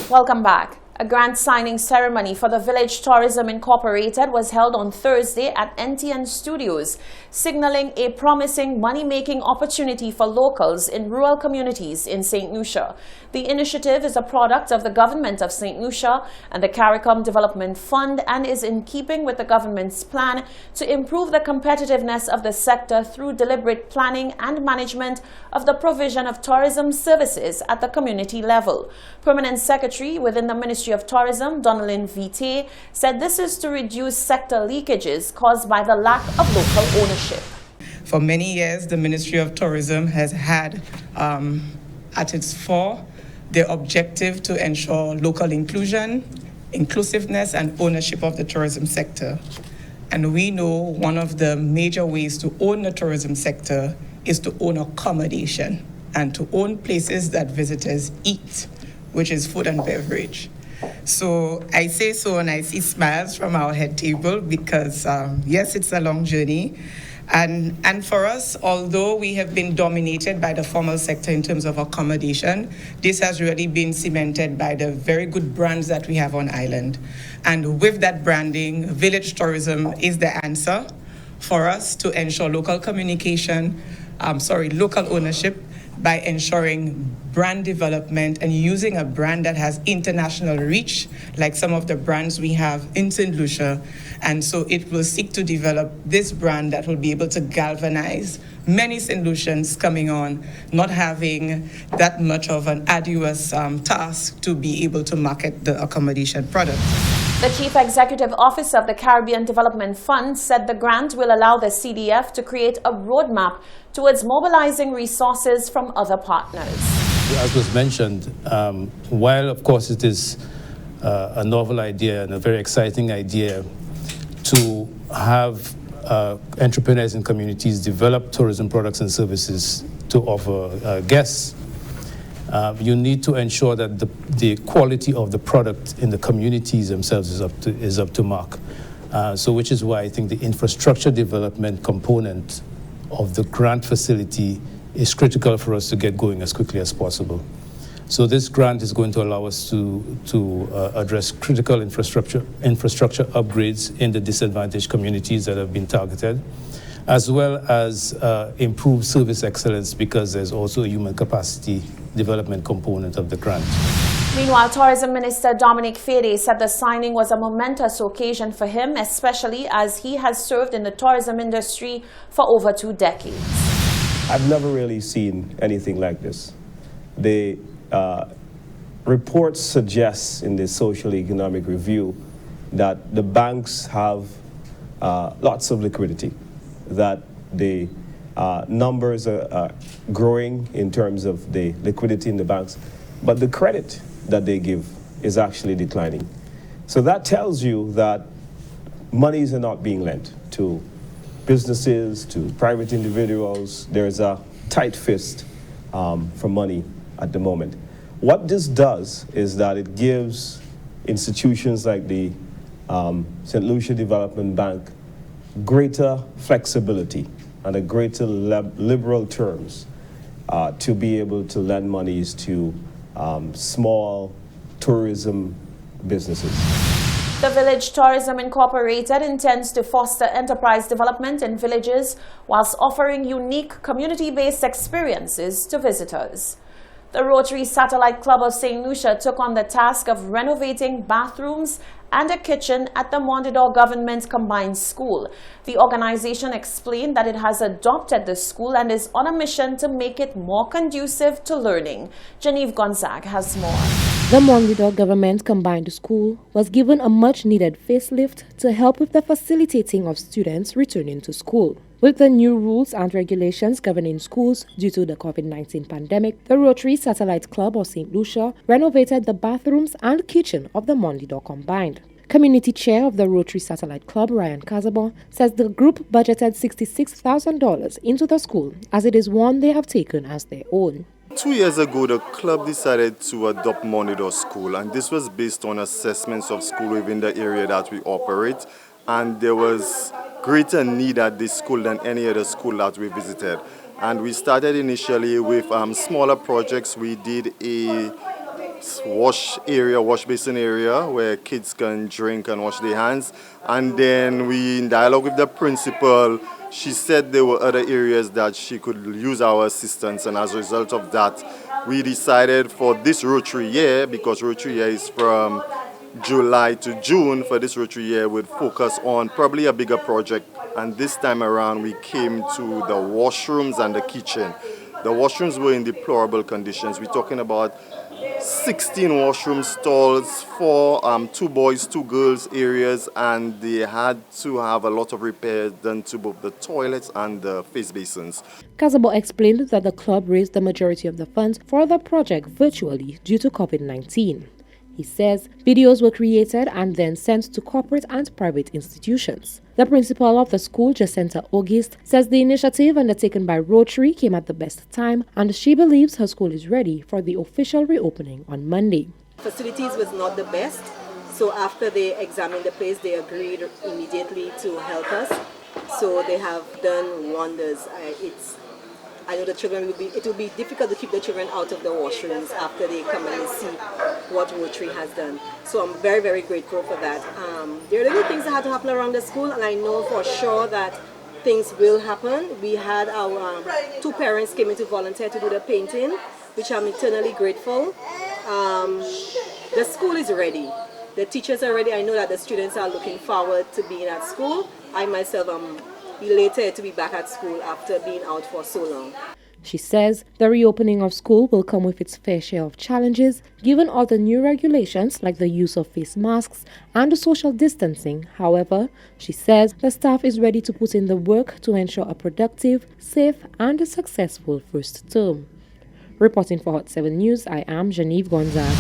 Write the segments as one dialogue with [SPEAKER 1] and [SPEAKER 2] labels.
[SPEAKER 1] Welcome back. A grant signing ceremony for the Village Tourism Incorporated was held on Thursday at NTN Studios, signaling a promising money-making opportunity for locals in rural communities in St. Lucia. The initiative is a product of the government of St. Lucia and the CARICOM Development Fund and is in keeping with the government's plan to improve the competitiveness of the sector through deliberate planning and management of the provision of tourism services at the community level. Permanent Secretary within the Ministry of Tourism, Donalyn Vitae, said this is to reduce sector leakages caused by the lack of local ownership.
[SPEAKER 2] For many years, the Ministry of Tourism has had at its fore the objective to ensure local inclusion, inclusiveness, and ownership of the tourism sector. And we know one of the major ways to own the tourism sector is to own accommodation and to own places that visitors eat, which is food and beverage. So I say so and I see smiles from our head table because, yes, it's a long journey. And for us, although we have been dominated by the formal sector in terms of accommodation, this has really been cemented by the very good brands that we have on island. And with that branding, village tourism is the answer for us to ensure local communication, local ownership, by ensuring brand development and using a brand that has international reach, like some of the brands we have in St. Lucia. And so it will seek to develop this brand that will be able to galvanize many St. Lucians coming on, not having that much of an arduous task to be able to market the accommodation product.
[SPEAKER 1] The Chief Executive Officer of the Caribbean Development Fund said the grant will allow the CDF to create a roadmap towards mobilizing resources from other partners.
[SPEAKER 3] As was mentioned, while of course it is a novel idea and a very exciting idea to have entrepreneurs and communities develop tourism products and services to offer guests, you need to ensure that the quality of the product in the communities themselves is up to mark. So which is why I think the infrastructure development component of the grant facility is critical for us to get going as quickly as possible. So this grant is going to allow us to address critical infrastructure upgrades in the disadvantaged communities that have been targeted, as well as improve service excellence, because there's also a human capacity development component of the grant.
[SPEAKER 1] Meanwhile, Tourism Minister Dominic Fede said the signing was a momentous occasion for him, especially as he has served in the tourism industry for over 2 decades.
[SPEAKER 4] I've never really seen anything like this. The reports suggest in the social economic review that the banks have lots of liquidity, that the numbers are growing in terms of the liquidity in the banks, but the credit that they give is actually declining. So that tells you that monies are not being lent to businesses, to private individuals. There's a tight fist for money at the moment. What this does is that it gives institutions like the St. Lucia Development Bank greater flexibility and a greater liberal terms to be able to lend monies to small tourism businesses.
[SPEAKER 1] The Village Tourism Incorporated intends to foster enterprise development in villages whilst offering unique community-based experiences to visitors. The Rotary Satellite Club of St. Lucia took on the task of renovating bathrooms and a kitchen at the Mondador Government Combined School. The organization explained that it has adopted the school and is on a mission to make it more conducive to learning. Genevieve Gonzague has more.
[SPEAKER 5] The Mondador Government Combined School was given a much-needed facelift to help with the facilitating of students returning to school. With the new rules and regulations governing schools due to the COVID-19 pandemic, the Rotary Satellite Club of St. Lucia renovated the bathrooms and kitchen of the Mondador Combined. Community Chair of the Rotary Satellite Club, Ryan Casabo, says the group budgeted $66,000 into the school, as it is one they have taken as their own.
[SPEAKER 6] 2 years ago, the club decided to adopt Mondador School, and this was based on assessments of school within the area that we operate, and there was greater need at this school than any other school that we visited. And we started initially with smaller projects. We did a wash basin area where kids can drink and wash their hands. And then we, in dialogue with the principal, she said there were other areas that she could use our assistance, and as a result of that, we decided for this Rotary year, because Rotary year is from July to June, for this Rotary year we'd focus on probably a bigger project, and this time around we came to the washrooms and the kitchen. The washrooms were in deplorable conditions. We're talking about 16 washroom stalls for 2 boys, 2 girls areas, and they had to have a lot of repairs done to both the toilets and the face basins.
[SPEAKER 5] Kazabo explained that the club raised the majority of the funds for the project virtually due to COVID-19. He says videos were created and then sent to corporate and private institutions. The principal of the school, Jacinta August, says the initiative undertaken by Rotary came at the best time, and she believes her school is ready for the official reopening on Monday.
[SPEAKER 7] Facilities was not the best, so after they examined the place, they agreed immediately to help us. So they have done wonders. I know the children it will be difficult to keep the children out of the washrooms after they come and see what Rotary has done. So I'm very, very grateful for that. There are little things that have to happen around the school, and I know for sure that things will happen. We had our 2 parents came in to volunteer to do the painting, which I'm eternally grateful. The school is ready. The teachers are ready. I know that the students are looking forward to being at school. I myself am elated to be back at school after being out for so long.
[SPEAKER 5] She says the reopening of school will come with its fair share of challenges, given all the new regulations like the use of face masks and the social distancing. However, she says the staff is ready to put in the work to ensure a productive, safe and a successful first term. Reporting for Hot 7 News, I am Genevieve Gonzaga.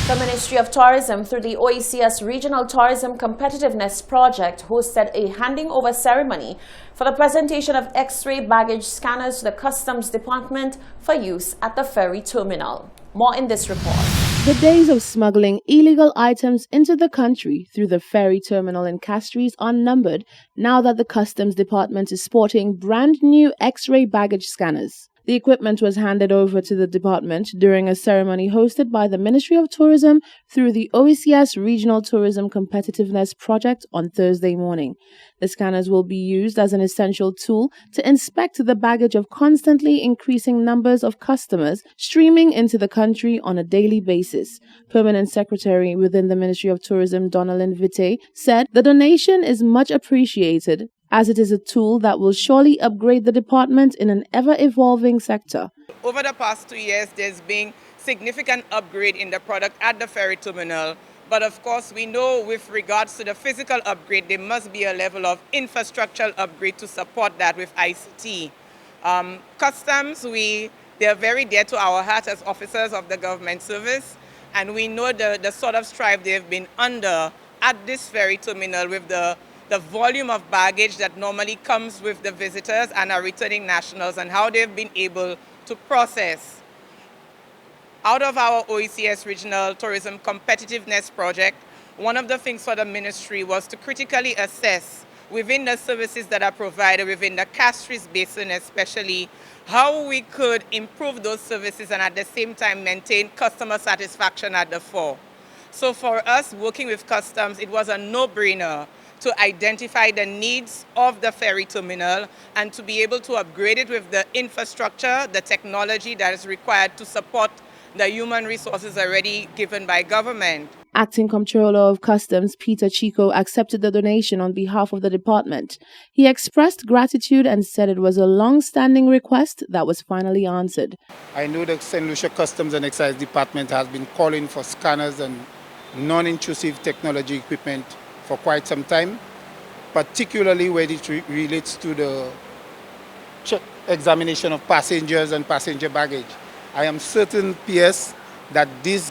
[SPEAKER 1] The Ministry of Tourism, through the OECS Regional Tourism Competitiveness Project, hosted a handing over ceremony for the presentation of X-ray baggage scanners to the Customs Department for use at the ferry terminal. More in this report.
[SPEAKER 8] The days of smuggling illegal items into the country through the ferry terminal in Castries are numbered now that the Customs Department is sporting brand new X-ray baggage scanners. The equipment was handed over to the department during a ceremony hosted by the Ministry of Tourism through the OECS Regional Tourism Competitiveness Project on Thursday morning. The scanners will be used as an essential tool to inspect the baggage of constantly increasing numbers of customers streaming into the country on a daily basis. Permanent Secretary within the Ministry of Tourism, Donalyn Vite, said the donation is much appreciated, as it is a tool that will surely upgrade the department in an ever-evolving sector.
[SPEAKER 2] Over the past 2 years, there's been significant upgrade in the product at the ferry terminal. But of course, we know with regards to the physical upgrade, there must be a level of infrastructural upgrade to support that with ICT. Customs, they're very dear to our heart as officers of the government service. And we know the sort of strife they've been under at this ferry terminal with the volume of baggage that normally comes with the visitors and our returning nationals, and how they've been able to process. Out of our OECS Regional Tourism Competitiveness Project, one of the things for the ministry was to critically assess within the services that are provided within the Castries Basin especially, how we could improve those services and at the same time maintain customer satisfaction at the fore. So for us, working with Customs, it was a no-brainer to identify the needs of the ferry terminal and to be able to upgrade it with the infrastructure, the technology that is required to support the human resources already given by government.
[SPEAKER 8] Acting Comptroller of Customs Peter Chico accepted the donation on behalf of the department. He expressed gratitude and said it was a long-standing request that was finally answered.
[SPEAKER 9] I know the St. Lucia Customs and Excise Department has been calling for scanners and non-intrusive technology equipment for quite some time, particularly when it relates to the examination of passengers and passenger baggage. I am certain, PS, that this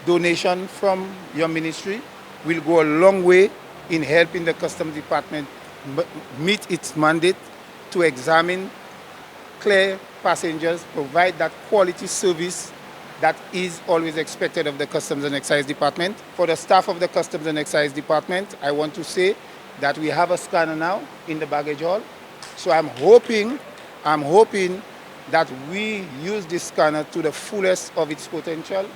[SPEAKER 9] donation from your ministry will go a long way in helping the Customs Department meet its mandate to examine, clear passengers, provide that quality service that is always expected of the Customs and Excise Department. For the staff of the Customs and Excise Department, I want to say that we have a scanner now in the baggage hall. So I'm hoping that we use this scanner to the fullest of its potential,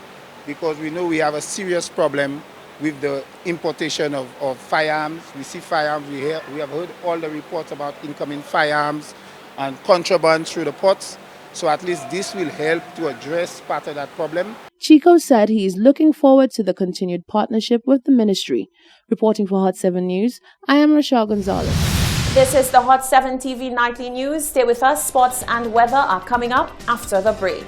[SPEAKER 9] because we know we have a serious problem with the importation of firearms. We see firearms, we have heard all the reports about incoming firearms and contraband through the ports. So at least this will help to address part of that problem.
[SPEAKER 8] Chico said he is looking forward to the continued partnership with the ministry. Reporting for Hot 7 News, I am Rochelle Gonzalez.
[SPEAKER 1] This is the Hot 7 TV Nightly News. Stay with us. Sports and weather are coming up after the break.